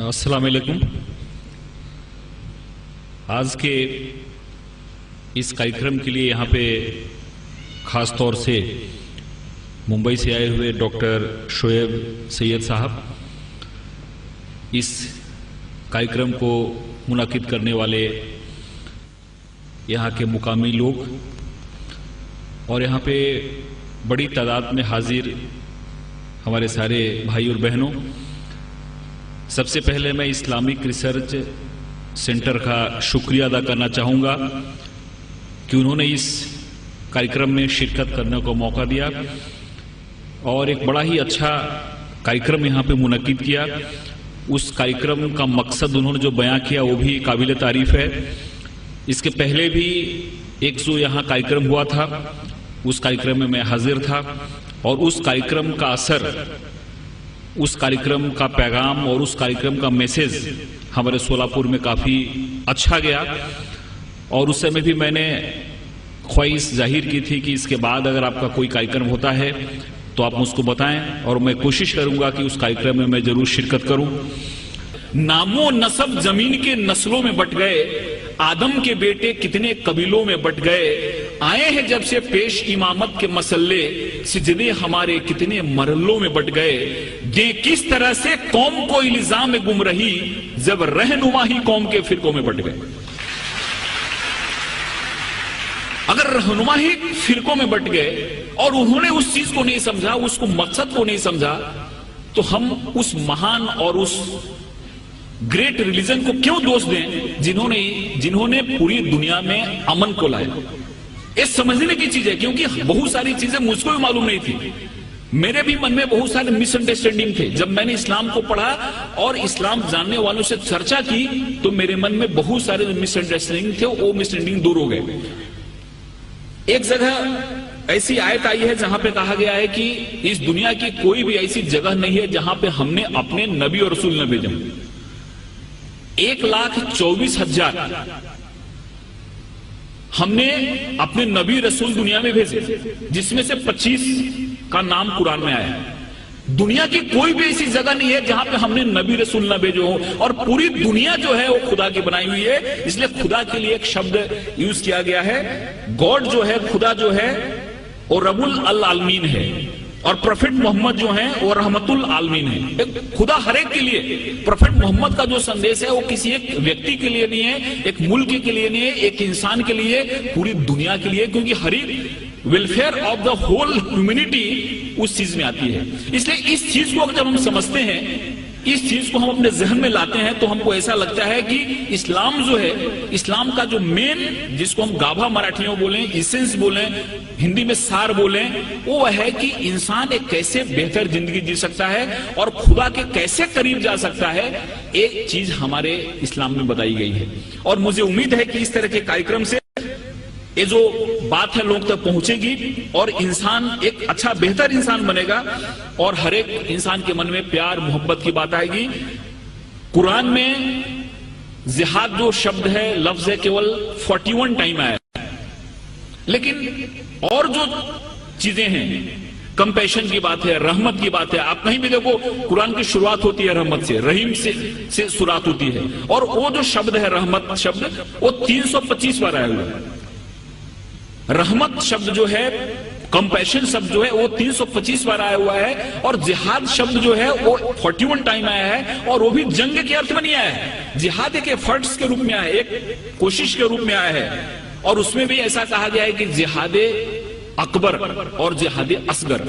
अस्सलाम वालेकुम। आज के इस कार्यक्रम के लिए यहाँ पे खास तौर से मुंबई से आए हुए डॉक्टर शोएब सैयद साहब, इस कार्यक्रम को मुनाकिद करने वाले यहाँ के मुकामी लोग और यहाँ पे बड़ी तादाद में हाजिर हमारे सारे भाई और बहनों, सबसे पहले मैं इस्लामिक रिसर्च सेंटर का शुक्रिया अदा करना चाहूँगा कि उन्होंने इस कार्यक्रम में शिरकत करने को मौका दिया और एक बड़ा ही अच्छा कार्यक्रम यहाँ पे मुनक्किद किया। उस कार्यक्रम का मकसद उन्होंने जो बयां किया वो भी काबिल तारीफ है। इसके पहले भी एक जो यहाँ कार्यक्रम हुआ था, उस कार्यक्रम में मैं हाजिर था और उस कार्यक्रम का असर, उस कार्यक्रम का पैगाम और उस कार्यक्रम का मैसेज हमारे सोलापुर में काफ़ी अच्छा गया। और उस समय भी मैंने ख्वाहिश जाहिर की थी कि इसके बाद अगर आपका कोई कार्यक्रम होता है तो आप मुझको बताएं और मैं कोशिश करूंगा कि उस कार्यक्रम में मैं जरूर शिरकत करूं। नामो नसब जमीन के नस्लों में बट गए, आदम के बेटे कितने कबीलों में बट गए, आए हैं जब से पेश इमामत के मसल्ले, सिजदे हमारे कितने मरलों में बट गए, ये किस तरह से कौम को इल्जाम में गुम रही, जब रहनुमा ही कौम के फिरकों में बट गए। अगर रहनुमा ही फिरकों में बट गए और उन्होंने उस चीज को नहीं समझा, उसको मकसद को नहीं समझा, तो हम उस महान और उस ग्रेट रिलीजन को क्यों दोष दें जिन्होंने पूरी दुनिया में अमन को लाया। ये समझने की चीज है, क्योंकि बहुत सारी चीजें मुझको भी मालूम नहीं थी। मेरे भी मन में बहुत सारे मिसअंडरस्टैंडिंग थे। जब मैंने इस्लाम को पढ़ा और इस्लाम जानने वालों से चर्चा की तो मेरे मन में बहुत सारे मिसअंडरस्टैंडिंग थे, वो मिसअंडरस्टैंडिंग दूर हो गए। एक जगह ऐसी आयत आई है जहां पे कहा गया है कि इस दुनिया की कोई भी ऐसी जगह नहीं है जहां पे हमने अपने नबी और रसूल न भेजे। 1,24,000 हमने अपने नबी रसूल दुनिया में भेजे, जिसमें से 25 का नाम कुरान में आया है। दुनिया की कोई भी ऐसी जगह नहीं है जहां पे हमने नबी रसूल न भेजो हो, और पूरी दुनिया जो है वो खुदा की बनाई हुई है। इसलिए खुदा के लिए एक शब्द यूज किया गया है। गॉड जो है, खुदा जो है वो रब्बुल आलमीन है, और प्रोफेट मोहम्मद जो है वो रहमतुल आलमीन है। खुदा हर एक के लिए, प्रोफेट मोहम्मद का जो संदेश है वो किसी एक व्यक्ति के लिए नहीं है, एक मुल्क के लिए नहीं है, एक इंसान के लिए, पूरी दुनिया के लिए, क्योंकि हर एक welfare of the whole humanity उस चीज में आती है। इसलिए इस चीज को जब हम समझते हैं, इस चीज को हम अपने जहन में लाते हैं, तो हमको ऐसा लगता है कि इस्लाम जो है, इस्लाम का जो मेन, जिसको हम गाभा मराठियों बोलें, इसेंस बोलें, हिंदी में सार बोलें, वो है कि इंसान एक कैसे बेहतर जिंदगी जी सकता है और खुदा के कैसे करीब जा सकता है। एक चीज हमारे इस्लाम में बताई गई है, और मुझे उम्मीद है कि इस तरह के कार्यक्रम से ये जो बात है लोग तक पहुंचेगी और इंसान एक अच्छा बेहतर इंसान बनेगा और हर एक इंसान के मन में प्यार मोहब्बत की बात आएगी। कुरान में जिहाद जो शब्द है, लफ्ज है, केवल 41 टाइम आया है, लेकिन और जो चीजें हैं, कंपैशन की बात है, रहमत की बात है। आप कहीं भी देखो कुरान की शुरुआत होती है रहमत से, रहीम से शुरुआत होती है, और वो जो शब्द है रहमत शब्द, वो 325 बार आया हुआ है। रहमत शब्द जो है, कंपैशन शब्द जो है, वो 325 बार आया हुआ है, और जिहाद शब्द जो है वो 41 टाइम आया है, और वो भी जंग के अर्थ में नहीं आया है। जिहाद एक एफर्ट्स के रूप में आया है, एक कोशिश के रूप में आया है, और उसमें भी ऐसा कहा गया है कि जिहादे अकबर और जिहादे असगर।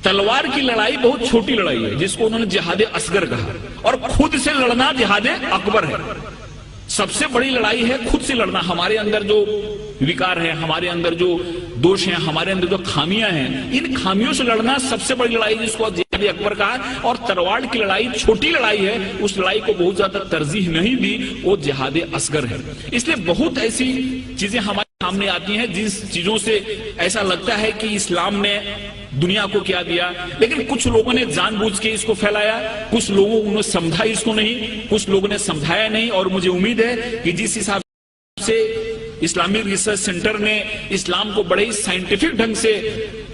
तलवार की लड़ाई बहुत छोटी लड़ाई है, जिसको उन्होंने जिहादे असगर कहा, और खुद से लड़ना जिहादे अकबर है। सबसे बड़ी लड़ाई है खुद से लड़ना। हमारे अंदर जो विकार है, हमारे अंदर जो दोष हैं, हमारे अंदर जो खामियां हैं, इन खामियों से लड़ना सबसे बड़ी लड़ाई, जिसको जिहाद अकबर कहा। और तलवार की लड़ाई छोटी लड़ाई है, उस लड़ाई को बहुत ज्यादा तरजीह नहीं दी, वो जिहाद असगर है। इसलिए बहुत ऐसी चीजें हमारे सामने आती हैं जिस चीजों से ऐसा लगता है कि इस्लाम ने दुनिया को क्या दिया, लेकिन कुछ लोगों ने जानबूझ के इसको फैलाया, कुछ लोगों ने समझा इसको नहीं, कुछ लोगों ने समझाया नहीं। और मुझे उम्मीद है कि जिस हिसाब से इस्लामिक रिसर्च सेंटर ने इस्लाम को बड़े ही साइंटिफिक ढंग से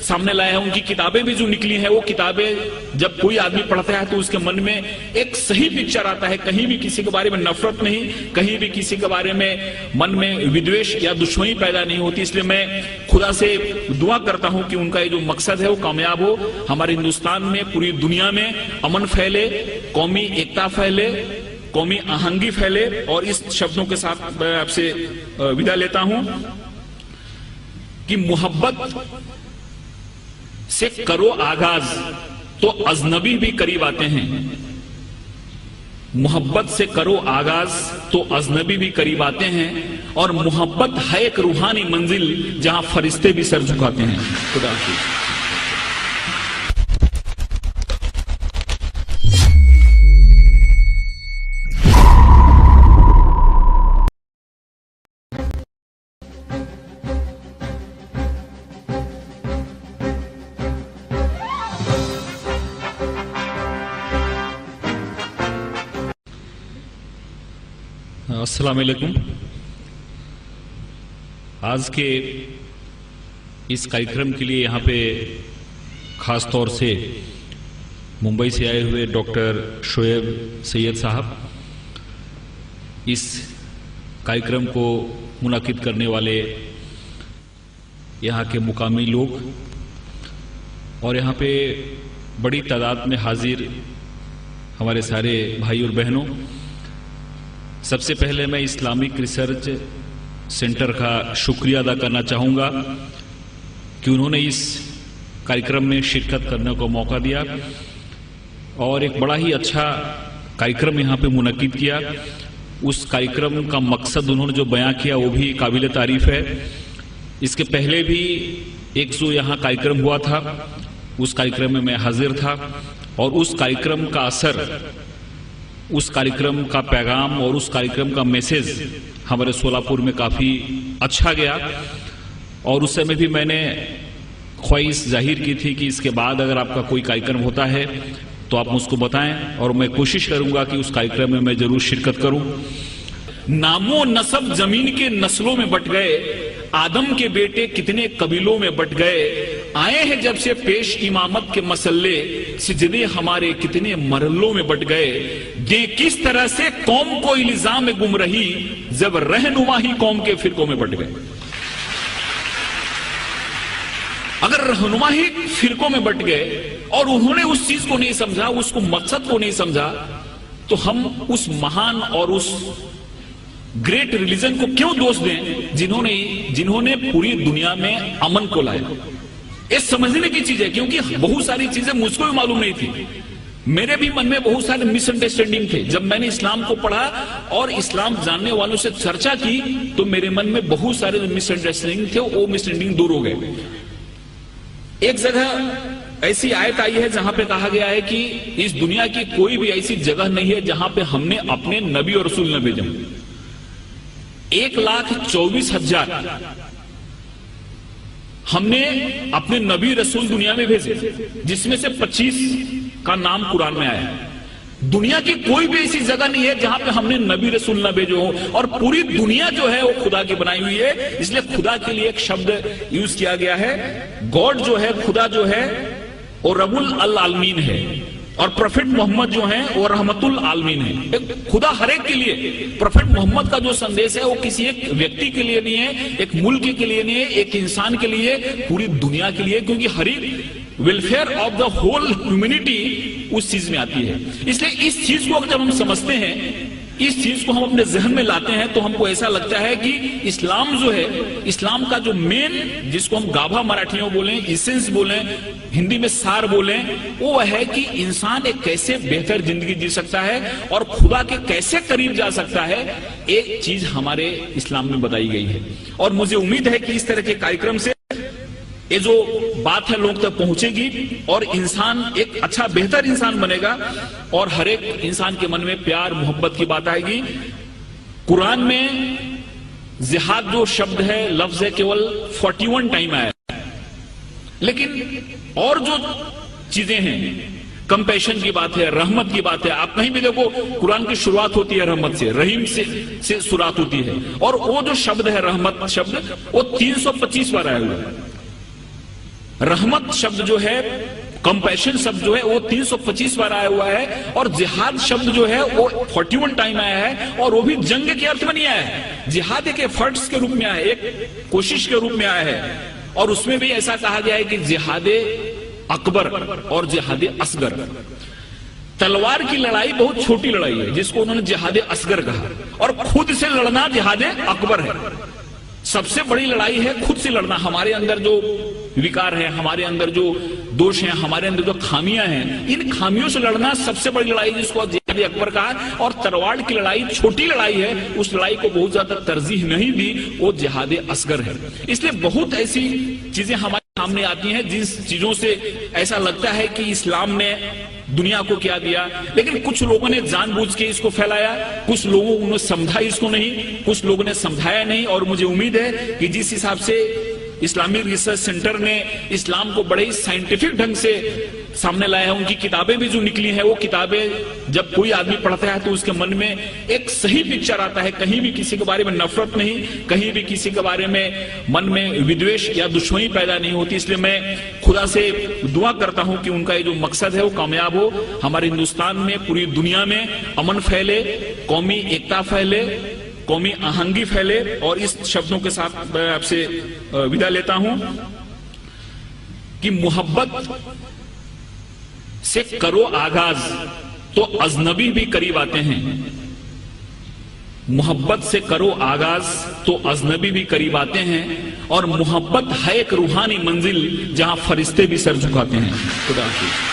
सामने लाया है। उनकी किताबें भी जो निकली हैं, वो किताबें जब कोई आदमी पढ़ता है तो उसके मन में एक सही पिक्चर आता है। कहीं भी किसी के बारे में नफरत नहीं, कहीं भी किसी के बारे में मन में विद्वेष या दुश्मनी पैदा नहीं होती। इसलिए मैं खुदा से दुआ करता हूं कि उनका ये जो मकसद है वो कामयाब हो, हमारे हिंदुस्तान में, पूरी दुनिया में अमन फैले, कौमी एकता फैले, कौमी आहंगी फैले। और इस शब्दों के साथ मैं आपसे विदा लेता हूं कि मोहब्बत से करो आगाज तो अजनबी भी करीब आते हैं। मोहब्बत से करो आगाज तो अजनबी भी करीब आते हैं। और मोहब्बत है एक रूहानी मंजिल जहां फरिश्ते भी सर झुकाते हैं। खुदा हाफिज। अस्सलाम वालेकुम। आज के इस कार्यक्रम के लिए यहाँ पे खास तौर से मुंबई से आए हुए डॉक्टर शोएब सैयद साहब, इस कार्यक्रम को मुनाकिद करने वाले यहाँ के मुकामी लोग और यहाँ पे बड़ी तादाद में हाजिर हमारे सारे भाई और बहनों, सबसे पहले मैं इस्लामिक रिसर्च सेंटर का शुक्रिया अदा करना चाहूँगा कि उन्होंने इस कार्यक्रम में शिरकत करने को मौका दिया और एक बड़ा ही अच्छा कार्यक्रम यहाँ पे मुनक्किद किया। उस कार्यक्रम का मकसद उन्होंने जो बयां किया वो भी काबिल तारीफ है। इसके पहले भी एक जो यहाँ कार्यक्रम हुआ था, उस कार्यक्रम में मैं हाजिर था और उस कार्यक्रम का असर, उस कार्यक्रम का पैगाम और उस कार्यक्रम का मैसेज हमारे सोलापुर में काफ़ी अच्छा गया। और उस समय भी मैंने ख्वाहिश जाहिर की थी कि इसके बाद अगर आपका कोई कार्यक्रम होता है तो आप मुझको बताएं और मैं कोशिश करूंगा कि उस कार्यक्रम में मैं जरूर शिरकत करूं। नामो नसब जमीन के नस्लों में बट गए, आदम के बेटे कितने कबीलों में बट गए, आए हैं जब से पेश इमामत के मसल्ले, सिजदे हमारे कितने मरलों में बट गए। ये किस तरह से कौम को इल्जाम में गुम रही, जब रहनुमा ही कौम के फिरकों में बट गए। अगर रहनुमा ही फिरकों में बट गए और उन्होंने उस चीज को नहीं समझा, उसको मकसद को नहीं समझा, तो हम उस महान और उस ग्रेट रिलीजन को क्यों दोष दें जिन्होंने पूरी दुनिया में अमन को लाया। ये समझने की चीज है, क्योंकि बहुत सारी चीजें मुझको भी मालूम नहीं थी। मेरे भी मन में बहुत सारे मिसअंडरस्टैंडिंग थे। जब मैंने इस्लाम को पढ़ा और इस्लाम जानने वालों से चर्चा की तो मेरे मन में बहुत सारे मिसअंडरस्टैंडिंग थे, वो मिसअंडरस्टैंडिंग दूर हो गए। एक जगह ऐसी आयत आई है जहां पे कहा गया है कि इस दुनिया की कोई भी ऐसी जगह नहीं है जहां पे हमने अपने नबी और रसूल न भेजे। 1,24,000 हमने अपने नबी रसूल दुनिया में भेजे, जिसमें से 25 का नाम कुरान में आया है। दुनिया की कोई भी ऐसी जगह नहीं है जहां पे हमने नबी रसूल न भेजे हो। और पूरी दुनिया जो है वो खुदा की बनाई हुई है, इसलिए खुदा के लिए एक शब्द यूज किया गया है। गॉड जो है, खुदा जो है वो रब्बुल आलमीन है और प्रोफेट मोहम्मद जो है वो रहमतुल आलमीन है। खुदा हर एक के लिए, प्रोफेट मोहम्मद का जो संदेश है वो किसी एक व्यक्ति के लिए नहीं है, एक मुल्क के लिए नहीं है, एक इंसान के लिए, पूरी दुनिया के लिए, क्योंकि हर एक welfare of the whole humanity उस चीज में आती है। इसलिए इस चीज को जब हम समझते हैं, इस चीज को हम अपने जहन में लाते हैं, तो हमको ऐसा लगता है कि इस्लाम जो है, इस्लाम का जो मेन, जिसको हम गाभा मराठियों बोलें, इसेंस बोलें, हिंदी में सार बोलें, वो है कि इंसान एक कैसे बेहतर जिंदगी जी सकता है और खुदा के कैसे करीब जा सकता है। एक चीज हमारे इस्लाम में बताई गई है और मुझे उम्मीद है कि इस तरह के कार्यक्रम से ये जो बात है लोग तक पहुंचेगी और इंसान एक अच्छा बेहतर इंसान बनेगा और हर एक इंसान के मन में प्यार मोहब्बत की बात आएगी। कुरान में जिहाद जो शब्द है, लफ्ज है, केवल 41 टाइम आया है, लेकिन और जो चीजें हैं, कंपैशन की बात है, रहमत की बात है। आप कहीं भी देखो कुरान की शुरुआत होती है रहमत से, रहीम से शुरुआत होती है, और वो जो शब्द है रहमत शब्द, वो 325 बार आया हुआ है। रहमत शब्द जो है, कंपैशन शब्द जो है वो 325 बार आया हुआ है, और जिहाद शब्द जो है वो 41 टाइम आया है, और वो भी जंग के अर्थ में नहीं आया है। जिहाद एक एफर्ट्स के रूप में आया है, एक कोशिश के रूप में आया है, और उसमें भी ऐसा कहा गया है कि जिहादे अकबर और जिहादे असगर। तलवार की लड़ाई बहुत छोटी लड़ाई है जिसको उन्होंने जिहादे असगर कहा, और खुद से लड़ना जिहादे अकबर है। सबसे बड़ी लड़ाई है खुद से लड़ना। हमारे अंदर जो विकार है, हमारे अंदर जो दोष हैं, हमारे अंदर जो खामियां हैं, इन खामियों से लड़ना सबसे बड़ी लड़ाई जिसको जिहाद अकबर कहा। और तलवार की लड़ाई छोटी लड़ाई है, उस लड़ाई को बहुत ज्यादा तरजीह नहीं दी, वो जिहाद असगर है। इसलिए बहुत ऐसी चीजें हमारे सामने आती हैं जिस चीजों से ऐसा लगता है कि इस्लाम ने दुनिया को क्या दिया, लेकिन कुछ लोगों ने जानबूझ के इसको फैलाया, कुछ लोगों ने समझा इसको नहीं, कुछ लोगों ने समझाया नहीं। और मुझे उम्मीद है कि जिस हिसाब से इस्लामिक रिसर्च सेंटर ने इस्लाम को बड़े ही साइंटिफिक ढंग से सामने लाया है, उनकी किताबें भी जो निकली हैं, वो किताबें जब कोई आदमी पढ़ता है तो उसके मन में एक सही पिक्चर आता है। कहीं भी किसी के बारे में नफरत नहीं, कहीं भी किसी के बारे में मन में विद्वेष या दुश्मनी पैदा नहीं होती। इसलिए मैं खुदा से दुआ करता हूं कि उनका ये जो मकसद है वो कामयाब हो, हमारे हिंदुस्तान में, पूरी दुनिया में अमन फैले, कौमी एकता फैले, कौमी आहंगी फैले। और इस शब्दों के साथ मैं आपसे विदा लेता हूं कि मोहब्बत से करो आगाज तो अजनबी भी करीब आते हैं। मोहब्बत से करो आगाज तो अजनबी भी करीब आते हैं, और मोहब्बत है एक रूहानी मंजिल जहां फरिश्ते भी सर झुकाते हैं। खुदा हाफिज।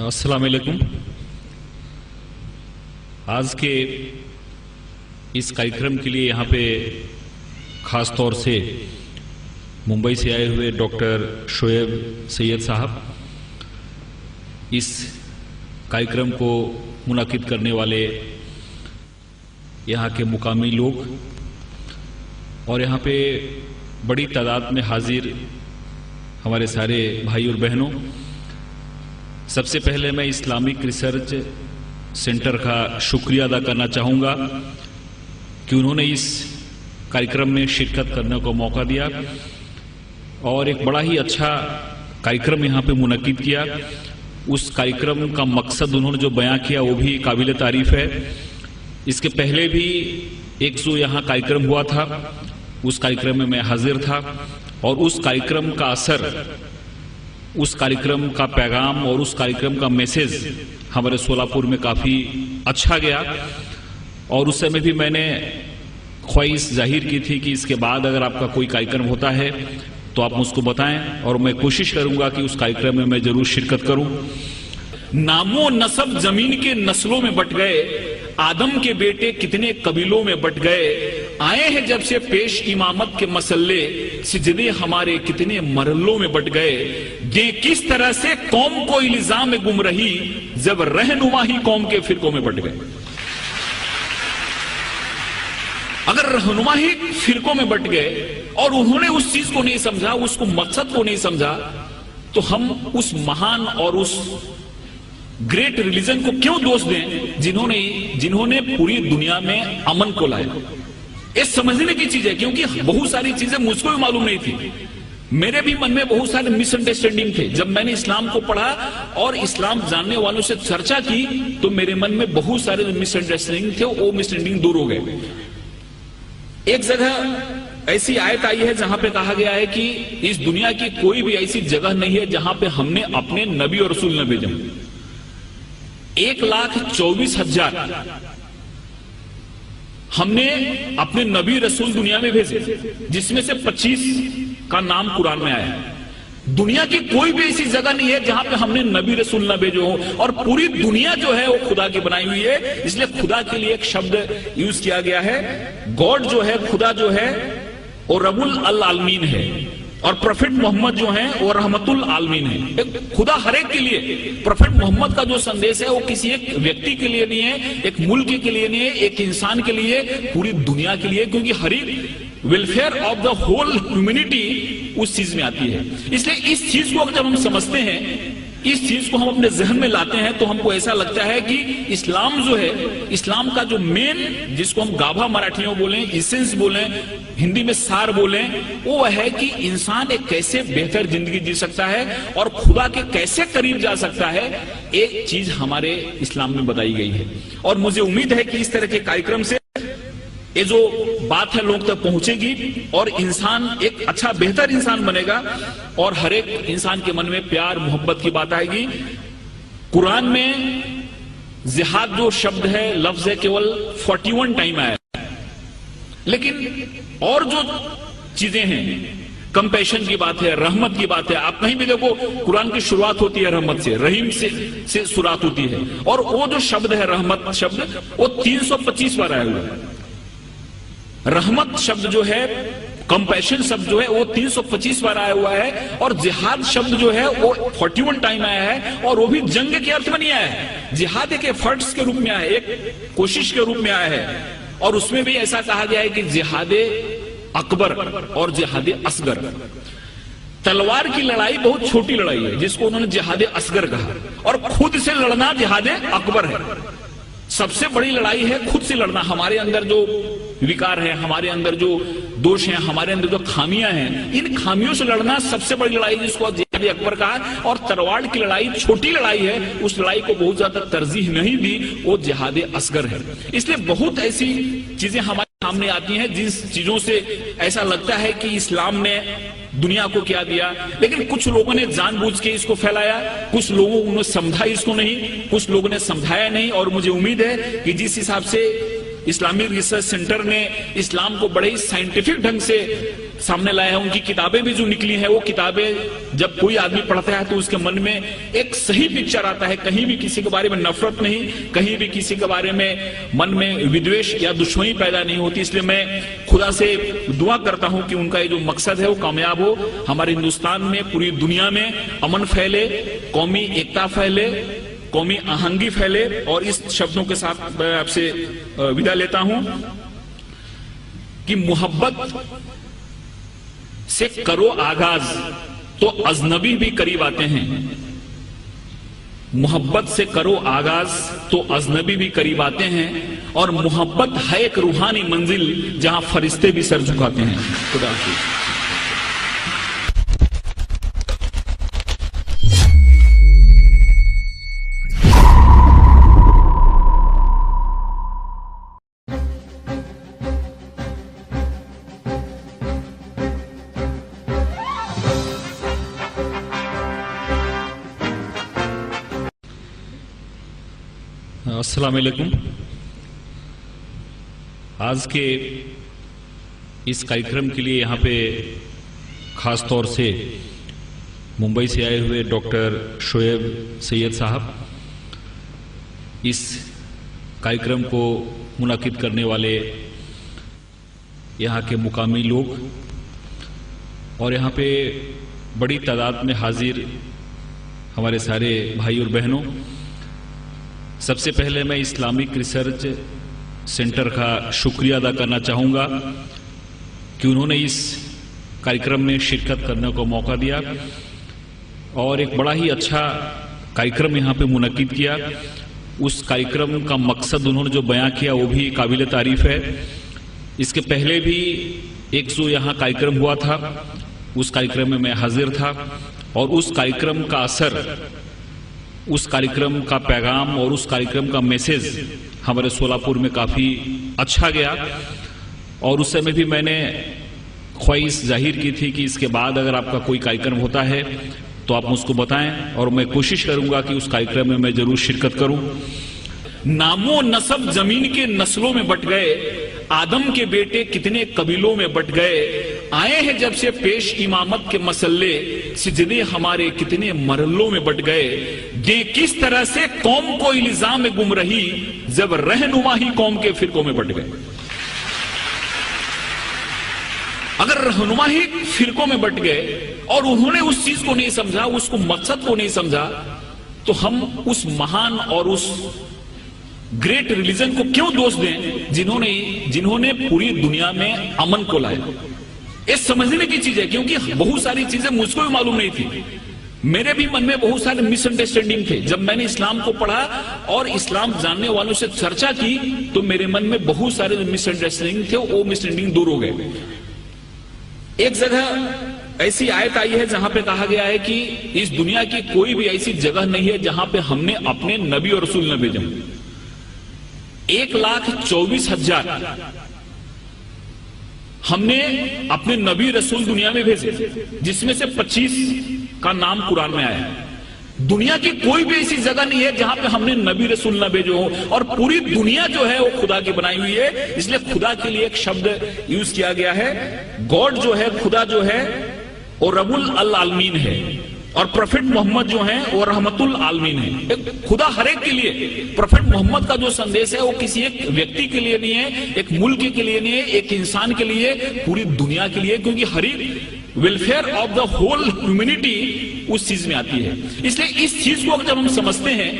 अस्सलाम वालेकुम। आज के इस कार्यक्रम के लिए यहाँ पे खास तौर से मुंबई से आए हुए डॉक्टर शोएब सैयद साहब, इस कार्यक्रम को मुनाकिद करने वाले यहाँ के मुकामी लोग, और यहाँ पे बड़ी तादाद में हाजिर हमारे सारे भाई और बहनों, सबसे पहले मैं इस्लामिक रिसर्च सेंटर का शुक्रिया अदा करना चाहूँगा कि उन्होंने इस कार्यक्रम में शिरकत करने को मौका दिया, और एक बड़ा ही अच्छा कार्यक्रम यहाँ पे मुनक्किद किया। उस कार्यक्रम का मकसद उन्होंने जो बयां किया वो भी काबिल तारीफ है। इसके पहले भी एक जो यहाँ कार्यक्रम हुआ था, उस कार्यक्रम में मैं हाजिर था, और उस कार्यक्रम का असर, उस कार्यक्रम का पैगाम और उस कार्यक्रम का मैसेज हमारे सोलापुर में काफ़ी अच्छा गया। और उस समय भी मैंने ख्वाहिश जाहिर की थी कि इसके बाद अगर आपका कोई कार्यक्रम होता है तो आप मुझको बताएं, और मैं कोशिश करूंगा कि उस कार्यक्रम में मैं जरूर शिरकत करूं। नामो नसब जमीन के नस्लों में बट गए, आदम के बेटे कितने कबीलों में बट गए, आए हैं जब से पेश इमामत के मसल्ले, सिजदे हमारे कितने मरलों में बट गए। दे किस तरह से कौम को इल्जाम में गुम रही, जब रहनुमा ही कौम के फिरकों में बट गए। अगर रहनुमा ही फिरकों में बट गए और उन्होंने उस चीज को नहीं समझा, उसको मकसद को नहीं समझा, तो हम उस महान और उस ग्रेट रिलीजन को क्यों दोष दें जिन्होंने पूरी दुनिया में अमन को लाया। ये समझने की चीज है, क्योंकि बहुत सारी चीजें मुझको भी मालूम नहीं थी। मेरे भी मन में बहुत सारे मिसअंडरस्टैंडिंग थे। जब मैंने इस्लाम को पढ़ा और इस्लाम जानने वालों से चर्चा की तो मेरे मन में बहुत सारे मिसअंडरस्टैंडिंग थे, वो मिसअंडरस्टैंडिंग दूर हो गए। एक जगह ऐसी आयत आई है जहां पे कहा गया है कि इस दुनिया की कोई भी ऐसी जगह नहीं है जहां पे हमने अपने नबी और रसूल न भेजे। 1,24,000 हमने अपने नबी रसूल दुनिया में भेजे, जिसमें से 25 का नाम कुरान में आया है। दुनिया की कोई भी ऐसी जगह नहीं है जहां पे हमने नबी रसूल न भेजे हो, और पूरी दुनिया जो है वो खुदा की बनाई हुई है। इसलिए खुदा के लिए एक शब्द यूज किया गया है। गॉड जो है, खुदा जो है, वो रब्बुल आलमीन है। और प्रोफेट मोहम्मद जो हैं वो रहमतुल आलमीन है। खुदा हर एक के लिए, प्रोफेट मोहम्मद का जो संदेश है वो किसी एक व्यक्ति के लिए नहीं है, एक मुल्क के लिए नहीं है, एक इंसान के लिए, पूरी दुनिया के लिए, क्योंकि हर एक welfare of the whole humanity उस चीज में आती है। इसलिए इस चीज को जब हम समझते हैं, इस चीज को हम अपने जहन में लाते हैं, तो हमको ऐसा लगता है कि इस्लाम जो है, इस्लाम का जो मेन, जिसको हम गाभा मराठियों बोलें, इसेंस बोलें, हिंदी में सार बोलें, वो है कि इंसान एक कैसे बेहतर जिंदगी जी सकता है और खुदा के कैसे करीब जा सकता है, एक चीज हमारे इस्लाम में बताई गई है। और मुझे उम्मीद है कि इस तरह के कार्यक्रम से ये जो बात है लोग तक पहुंचेगी और इंसान एक अच्छा बेहतर इंसान बनेगा और हर एक इंसान के मन में प्यार मोहब्बत की बात आएगी। कुरान में जिहाद जो शब्द है, लफ्ज है, केवल 41 टाइम आया है, लेकिन और जो चीजें हैं, कंपैशन की बात है, रहमत की बात है, आप कहीं भी देखो कुरान की शुरुआत होती है रहमत से, रहीम से शुरुआत होती है, और वो जो शब्द है रहमत शब्द, वो 325 बार आया हुआ है। रहमत शब्द जो है, कंपैशन शब्द जो है, वो 325 बार आया हुआ है, और जिहाद शब्द जो है वो 41 टाइम आया है, और वो भी जंग के अर्थ में नहीं आया है। जिहाद एक एफर्ट्स के रूप में आया है, एक कोशिश के रूप में आया है, और उसमें भी ऐसा कहा गया है कि जिहादे अकबर और जिहादे असगर। तलवार की लड़ाई बहुत छोटी लड़ाई है, जिसको उन्होंने जिहादे असगर कहा, और खुद से लड़ना जिहादे अकबर है। सबसे बड़ी लड़ाई है खुद से लड़ना। हमारे अंदर जो विकार है, हमारे अंदर जो दोष हैं, हमारे अंदर जो खामियां हैं, इन खामियों से लड़ना सबसे बड़ी लड़ाई, जिसको जिहाद अकबर कहा। और तलवार की लड़ाई छोटी लड़ाई है, उस लड़ाई को बहुत ज्यादा तरजीह नहीं दी, वो जिहाद असगर है। इसलिए बहुत ऐसी चीजें हमारे सामने आती हैं जिस चीजों से ऐसा लगता है कि इस्लाम ने दुनिया को क्या दिया, लेकिन कुछ लोगों ने जानबूझ के इसको फैलाया, कुछ लोगों ने समझा इसको नहीं, कुछ लोगों ने समझाया नहीं। और मुझे उम्मीद है कि जिस हिसाब से इस्लामिक रिसर्च सेंटर ने इस्लाम को बड़े ही साइंटिफिक ढंग से सामने लाया है, उनकी किताबें भी जो निकली हैं, वो किताबें जब कोई आदमी पढ़ता है तो उसके मन में एक सही पिक्चर आता है। कहीं भी किसी के बारे में नफरत नहीं, कहीं भी किसी के बारे में मन में विद्वेष या दुश्मनी पैदा नहीं होती। इसलिए मैं खुदा से दुआ करता हूं कि उनका ये जो मकसद है वो कामयाब हो, हमारे हिंदुस्तान में, पूरी दुनिया में अमन फैले, कौमी एकता फैले, कौमी आहंगी फैले। और इस शब्दों के साथ मैं आपसे विदा लेता हूं कि मोहब्बत से करो आगाज तो अजनबी भी करीब आते हैं। मोहब्बत से करो आगाज तो अजनबी भी करीब आते हैं, और मोहब्बत है एक रूहानी मंजिल जहां फरिश्ते भी सर झुकाते हैं। खुदा हाफिज। अस्सलाम वालेकुम। आज के इस कार्यक्रम के लिए यहाँ पे खास तौर से मुंबई से आए हुए डॉक्टर शोएब सैयद साहब, इस कार्यक्रम को मुनाकिद करने वाले यहाँ के मुकामी लोग, और यहाँ पे बड़ी तादाद में हाजिर हमारे सारे भाई और बहनों, सबसे पहले मैं इस्लामिक रिसर्च सेंटर का शुक्रिया अदा करना चाहूँगा कि उन्होंने इस कार्यक्रम में शिरकत करने को मौका दिया और एक बड़ा ही अच्छा कार्यक्रम यहाँ पे मुनक्किद किया। उस कार्यक्रम का मकसद उन्होंने जो बयां किया वो भी काबिल तारीफ है। इसके पहले भी एक जो यहाँ कार्यक्रम हुआ था, उस कार्यक्रम में मैं हाजिर था, और उस कार्यक्रम का असर, उस कार्यक्रम का पैगाम और उस कार्यक्रम का मैसेज हमारे सोलापुर में काफ़ी अच्छा गया। और उस समय भी मैंने ख्वाहिश जाहिर की थी कि इसके बाद अगर आपका कोई कार्यक्रम होता है तो आप मुझको बताएं, और मैं कोशिश करूंगा कि उस कार्यक्रम में मैं जरूर शिरकत करूं। नामो नसब जमीन के नस्लों में बट गए, आदम के बेटे कितने कबीलों में बट गए, आए हैं जब से पेश इमामत के मसल्ले, सिजदे हमारे कितने मरलों में बट गए, दे किस तरह से कौम को इल्जाम में गुम रही, जब रहनुमा ही कौम के फिरकों में बट गए। अगर रहनुमा ही फिरकों में बट गए और उन्होंने उस चीज को नहीं समझा, उसको मकसद को नहीं समझा, तो हम उस महान और उस ग्रेट रिलीजन को क्यों दोष दें जिन्होंने पूरी दुनिया में अमन को लाया। ये समझने की चीज है, क्योंकि बहुत सारी चीजें मुझको भी मालूम नहीं थी। मेरे भी मन में बहुत सारे मिसअंडरस्टैंडिंग थे। जब मैंने इस्लाम को पढ़ा और इस्लाम जानने वालों से चर्चा की तो मेरे मन में बहुत सारे मिसअंडरस्टैंडिंग थे, वो मिसअंडरस्टैंडिंग दूर हो गए। एक जगह ऐसी आयत आई है जहां पे कहा गया है कि इस दुनिया की कोई भी ऐसी जगह नहीं है जहां पे हमने अपने नबी और रसूल न भेजे। 1,24,000 हमने अपने नबी रसूल दुनिया में भेजे, जिसमें से 25 का नाम कुरान में आया है। दुनिया की कोई भी ऐसी जगह नहीं है जहां पे हमने नबी रसूल न भेजे हो, और पूरी दुनिया जो है वो खुदा की बनाई हुई है। इसलिए खुदा के लिए एक शब्द यूज किया गया है। गॉड जो है, खुदा जो है वो रबुल अल आलमीन है, और प्रोफेट मोहम्मद जो है वो रहमतुल आलमीन है। खुदा हर एक के लिए, प्रोफेट मोहम्मद का जो संदेश है वो किसी एक व्यक्ति के लिए नहीं है, एक मुल्क के लिए नहीं है, एक इंसान के लिए, पूरी दुनिया के लिए, क्योंकि हर एक welfare of the whole humanity उस चीज में आती है। इसलिए इस चीज को जब हम समझते हैं,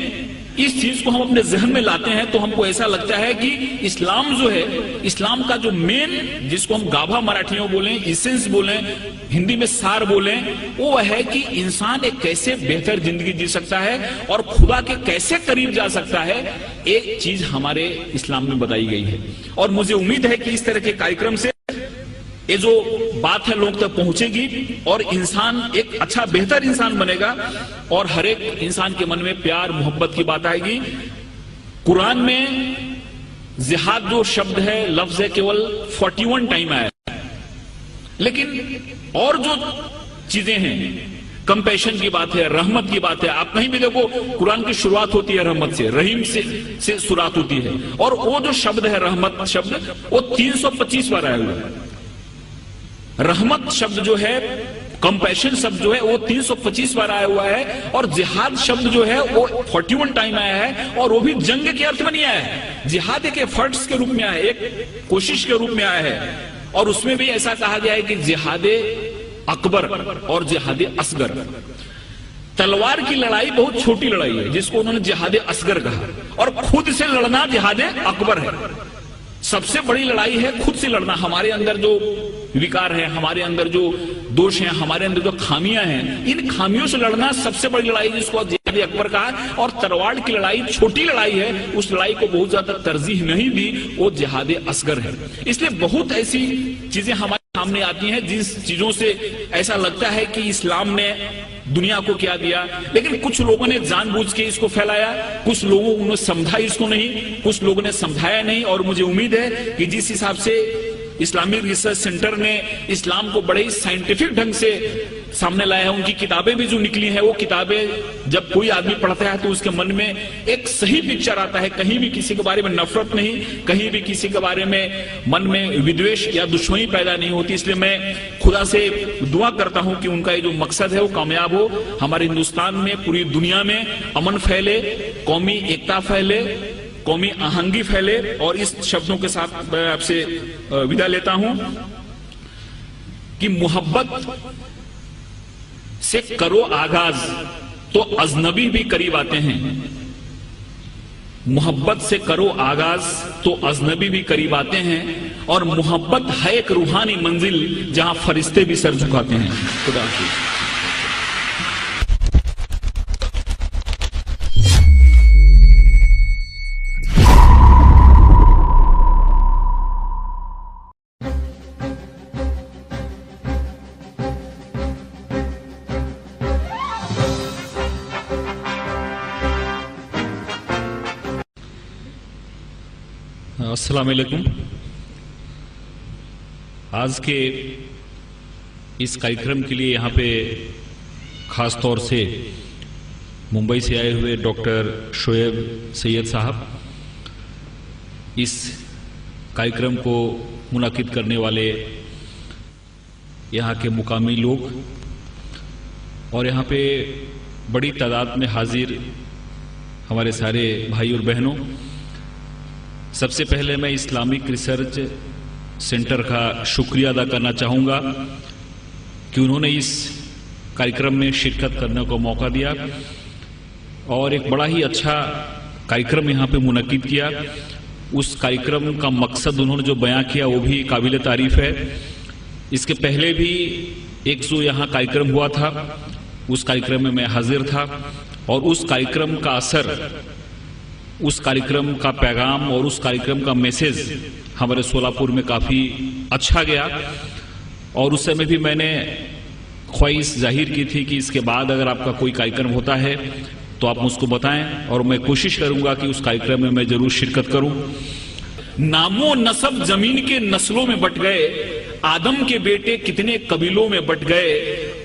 इस चीज को हम अपने जहन में लाते हैं, तो हमको ऐसा लगता है कि इस्लाम जो है, इस्लाम का जो मेन, जिसको हम गाभा मराठी में बोलें, इसेंस बोलें, हिंदी में सार बोलें, वो है कि इंसान एक कैसे बेहतर जिंदगी जी सकता है और खुदा के कैसे करीब जा सकता है। एक चीज हमारे इस्लाम में बताई गई है, और मुझे उम्मीद है कि इस तरह के कार्यक्रम से ये जो बात है लोग तक पहुंचेगी और इंसान एक अच्छा बेहतर इंसान बनेगा, और हर एक इंसान के मन में प्यार मोहब्बत की बात आएगी। कुरान में जिहाद जो शब्द है, लफ्ज है, केवल 41 टाइम आया है, लेकिन और जो चीजें हैं, कंपैशन की बात है, रहमत की बात है। आप कहीं भी देखो कुरान की शुरुआत होती है रहमत से, रहीम से शुरुआत होती है, और वो जो शब्द है रहमत शब्द, वो 325 बार आया हुआ है। रहमत शब्द जो है, कंपैशन शब्द जो है, वो 325 बार आया हुआ है, और जिहाद शब्द जो है वो 41 टाइम आया है, और वो भी जंग के अर्थ में नहीं आया है। जिहाद एक एफर्ट्स के रूप में आया है, एक कोशिश के रूप में आया है, और उसमें भी ऐसा कहा गया है कि जिहादे अकबर और जिहादे असगर। तलवार की लड़ाई बहुत छोटी लड़ाई है, जिसको उन्होंने जिहादे असगर कहा, और खुद से लड़ना जिहादे अकबर है। सबसे बड़ी लड़ाई है खुद से लड़ना। हमारे अंदर जो विकार है, हमारे अंदर जो दोष हैं, हमारे अंदर जो खामियां हैं, इन खामियों से लड़ना सबसे बड़ी लड़ाई, जिसको जिहाद अकबर कहा। और तलवार की लड़ाई छोटी लड़ाई है, उस लड़ाई को बहुत ज्यादा तरजीह नहीं दी, वो जिहाद असगर है। इसलिए बहुत ऐसी चीजें हमारे सामने आती हैं जिस चीजों से ऐसा लगता है कि इस्लाम ने दुनिया को क्या दिया, लेकिन कुछ लोगों ने जानबूझ के इसको फैलाया, कुछ लोगों ने समझा इसको नहीं, कुछ लोगों ने समझाया नहीं। और मुझे उम्मीद है कि जिस हिसाब से इस्लामिक रिसर्च सेंटर ने इस्लाम को बड़े ही साइंटिफिक ढंग से सामने लाया है, उनकी किताबें भी जो निकली हैं, वो किताबें जब कोई आदमी पढ़ता है तो उसके मन में एक सही पिक्चर आता है। कहीं भी किसी के बारे में नफरत नहीं, कहीं भी किसी के बारे में मन में विद्वेष या दुश्मनी पैदा नहीं होती। इसलिए मैं खुदा से दुआ करता हूं कि उनका ये जो मकसद है वो कामयाब हो, हमारे हिंदुस्तान में, पूरी दुनिया में अमन फैले, कौमी एकता फैले, कौमी आहंगी फैले। और इस शब्दों के साथ मैं आपसे विदा लेता हूं कि मोहब्बत से करो आगाज तो अजनबी भी करीब आते हैं। मोहब्बत से करो आगाज तो अजनबी भी करीब आते हैं, और मोहब्बत है एक रूहानी मंजिल जहां फरिश्ते भी सर झुकाते हैं। खुदा हाफिज। अस्सलाम वालेकुम। आज के इस कार्यक्रम के लिए यहाँ पे खास तौर से मुंबई से आए हुए डॉक्टर शोएब सैयद साहब, इस कार्यक्रम को मुनाकिद करने वाले यहाँ के मुकामी लोग, और यहाँ पे बड़ी तादाद में हाजिर हमारे सारे भाई और बहनों, सबसे पहले मैं इस्लामिक रिसर्च सेंटर का शुक्रिया अदा करना चाहूंगा कि उन्होंने इस कार्यक्रम में शिरकत करने को मौका दिया और एक बड़ा ही अच्छा कार्यक्रम यहाँ पे मुनक्किद किया। उस कार्यक्रम का मकसद उन्होंने जो बयां किया वो भी काबिल तारीफ है। इसके पहले भी एक जो यहाँ कार्यक्रम हुआ था उस कार्यक्रम में मैं हाजिर था और उस कार्यक्रम का असर, उस कार्यक्रम का पैगाम और उस कार्यक्रम का मैसेज हमारे सोलापुर में काफी अच्छा गया। और उस समय भी मैंने ख्वाहिश जाहिर की थी कि इसके बाद अगर आपका कोई कार्यक्रम होता है तो आप मुझको बताएं और मैं कोशिश करूंगा कि उस कार्यक्रम में मैं जरूर शिरकत करूं। नामो नसब जमीन के नस्लों में बट गए, आदम के बेटे कितने कबीलों में बट गए,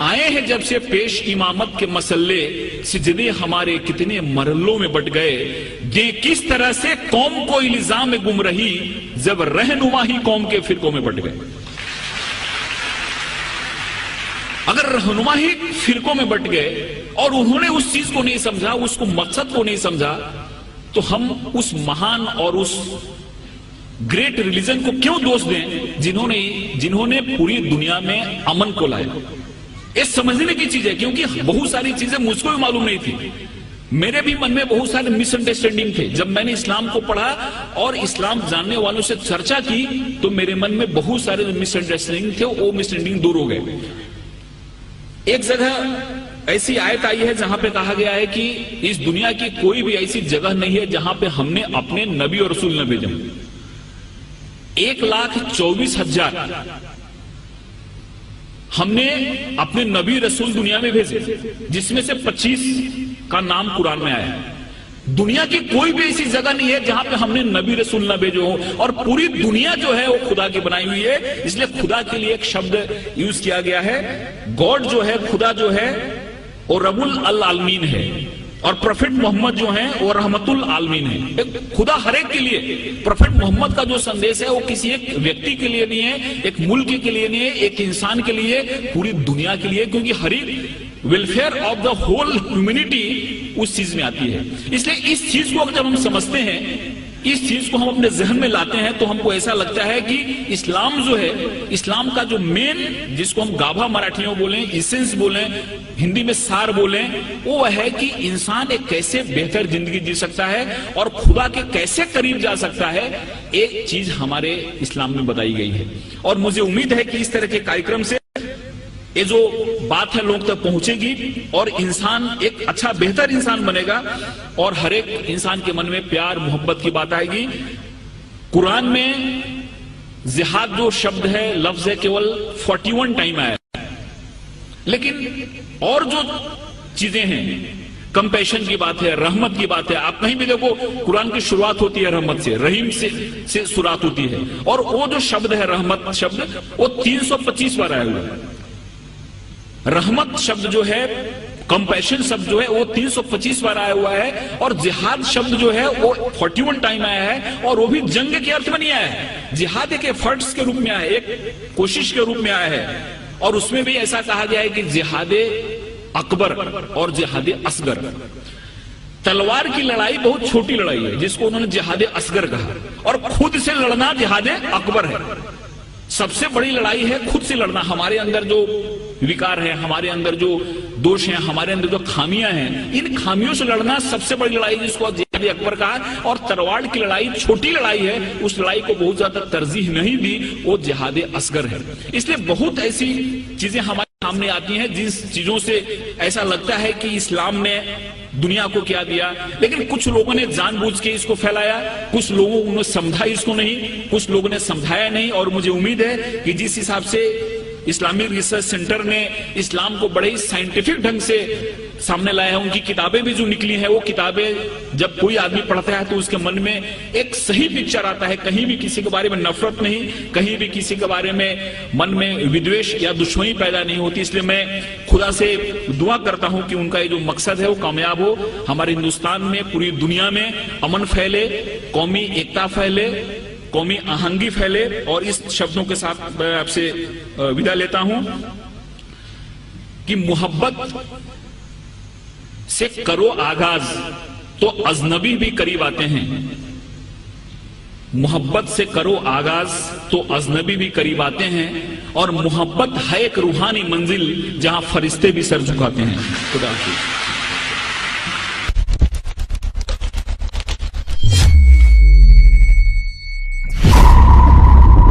आए हैं जब से पेश इमामत के मसल्ले, सिजदे हमारे कितने मरलों में बट गए, दे किस तरह से कौम को इल्जाम में गुम रही, जब रहनुमा ही कौम के फिरकों में बट गए। अगर रहनुमा ही फिरकों में बट गए और उन्होंने उस चीज को नहीं समझा, उसको मकसद को नहीं समझा, तो हम उस महान और उस ग्रेट रिलीजन को क्यों दोष दें जिन्होंने पूरी दुनिया में अमन को लाया। ये समझने की चीज है, क्योंकि बहुत सारी चीजें मुझको भी मालूम नहीं थी। मेरे भी मन में बहुत सारे मिसअंडरस्टैंडिंग थे। जब मैंने इस्लाम को पढ़ा और इस्लाम जानने वालों से चर्चा की तो मेरे मन में बहुत सारे मिसअंडरस्टैंडिंग थे, वो मिसअंडरस्टैंडिंग दूर हो गए। एक जगह ऐसी आयत आई है जहां पे कहा गया है कि इस दुनिया की कोई भी ऐसी जगह नहीं है जहां पे हमने अपने नबी और रसूल न भेजे। 1,24,000 हमने अपने नबी रसूल दुनिया में भेजे, जिसमें से 25 का नाम कुरान में आया है। दुनिया की कोई भी ऐसी जगह नहीं है जहां पे हमने नबी रसूल न भेजो हो, और पूरी दुनिया जो है वो खुदा की बनाई हुई है। इसलिए खुदा के लिए एक शब्द यूज किया गया है। गॉड जो है, खुदा जो है वो रब्बुल आलमीन है, और प्रोफेट मोहम्मद जो है वो रहमतुल आलमीन है। खुदा हर एक के लिए, प्रोफेट मोहम्मद का जो संदेश है वो किसी एक व्यक्ति के लिए नहीं है, एक मुल्क के लिए नहीं है, एक इंसान के लिए, पूरी दुनिया के लिए, क्योंकि हर एक welfare of the whole humanity उस चीज में आती है। इसलिए इस चीज को जब हम समझते हैं, इस चीज को हम अपने जहन में लाते हैं, तो हमको ऐसा लगता है कि इस्लाम जो है, इस्लाम का जो मेन, जिसको हम गाभा मराठियों बोलें, इसेंस बोलें, हिंदी में सार बोलें, वो है कि इंसान एक कैसे बेहतर जिंदगी जी सकता है और खुदा के कैसे करीब जा सकता है। एक चीज हमारे इस्लाम में बताई गई है, और मुझे उम्मीद है कि इस तरह के कार्यक्रम से ये जो बात है लोग तक पहुंचेगी और इंसान एक अच्छा बेहतर इंसान बनेगा, और हर एक इंसान के मन में प्यार मोहब्बत की बात आएगी। कुरान में जिहाद जो शब्द है, लफ्ज है, केवल 41 टाइम आया है, लेकिन और जो चीजें हैं, कंपैशन की बात है, रहमत की बात है। आप कहीं भी देखो कुरान की शुरुआत होती है रहमत से, रहीम से शुरुआत होती है, और वो जो शब्द है रहमत शब्द, वो 325 बार आया हुआ है। रहमत शब्द जो है, कंपैशन शब्द जो है, वो 325 बार आया हुआ है, और जिहाद शब्द जो है वो 41 टाइम आया है, और वो भी जंग के अर्थ में नहीं आया है। जिहाद एक एफर्ट्स के रूप में आया है, एक कोशिश के रूप में आया है, और उसमें भी ऐसा कहा गया है कि जिहादे अकबर और जिहादे असगर। तलवार की लड़ाई बहुत छोटी लड़ाई है, जिसको उन्होंने जिहादे असगर कहा, और खुद से लड़ना जिहादे अकबर है। सबसे बड़ी लड़ाई है खुद से लड़ना। हमारे अंदर जो विकार है, हमारे अंदर जो दोष हैं, हमारे अंदर जो खामियां हैं, इन खामियों से लड़ना सबसे बड़ी लड़ाई, जिसको जिहाद अकबर कहा। और तलवार की लड़ाई छोटी लड़ाई है, उस लड़ाई को बहुत ज्यादा तरजीह नहीं दी, वो जिहाद असगर है। इसलिए बहुत ऐसी चीजें हमारे सामने आती हैं जिस चीजों से ऐसा लगता है कि इस्लाम ने दुनिया को क्या दिया, लेकिन कुछ लोगों ने जानबूझ के इसको फैलाया, कुछ लोगों ने समझा इसको नहीं, कुछ लोगों ने समझाया नहीं। और मुझे उम्मीद है कि जिस हिसाब से इस्लामिक रिसर्च सेंटर ने इस्लाम को बड़े ही साइंटिफिक ढंग से सामने लाया है, उनकी किताबें भी जो निकली हैं, वो किताबें जब कोई आदमी पढ़ता है तो उसके मन में एक सही पिक्चर आता है। कहीं भी किसी के बारे में नफरत नहीं, कहीं भी किसी के बारे में मन में विद्वेष या दुश्मनी पैदा नहीं होती। इसलिए मैं खुदा से दुआ करता हूं कि उनका ये जो मकसद है वो कामयाब हो, हमारे हिंदुस्तान में, पूरी दुनिया में अमन फैले, कौमी एकता फैले, कौमी आहंगी फैले। और इस शब्दों के साथ मैं आपसे विदा लेता हूं कि मोहब्बत से करो आगाज तो अजनबी भी करीब आते हैं। मोहब्बत से करो आगाज तो अजनबी भी करीब आते हैं, और मोहब्बत है एक रूहानी मंजिल जहां फरिश्ते भी सर झुकाते हैं। खुदा हाफिज।